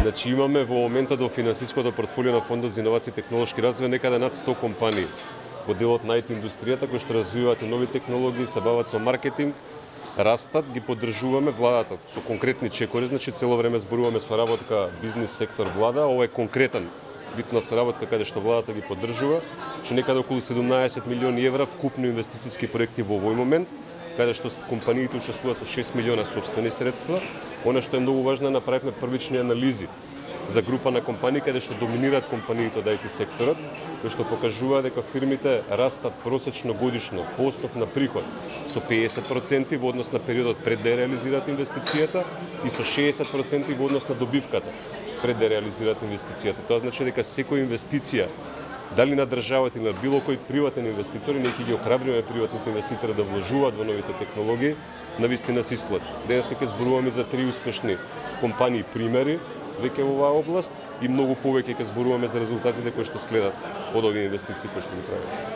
Значи имаме во моментот во финансиското портфолио на Фондот за инновации и технолошки развој некаде над 100 компании во делот на IT индустријата кои што развиваат нови технологии, се бават со маркетинг, растат, ги поддржуваме владата со конкретни чекори, значи цело време зборуваме соработка бизнис сектор влада, ова е конкретен вид на соработка каде што владата ги поддржува, што некаде околу 17 милиони евра вкупно инвестициски проекти во овој момент, каде што компаниите учествуваат со 6 милиона собствени средства. Она што е многу важно, направивме првични анализи за група на компании каде што доминираат компаниите од IT секторот, кои што покажува дека фирмите растат просечно годишно по основ на приход со 50% во однос на периодот пред да реализираат инвестицијата и со 60% во однос на добивката пред да реализираат инвестицијата. Тоа значи дека секоја инвестиција, дали на државата или на било кој приватен инвеститор, ние ќе ги охрабриме приватните инвеститори да вложуваат во новите технологии, навистина се исплати. Денеска ќе зборуваме за 3 успешни компании примери веќе во оваа област и многу повеќе ќе зборуваме за резултатите кои што следат од овие инвестиции кои што ги правиме.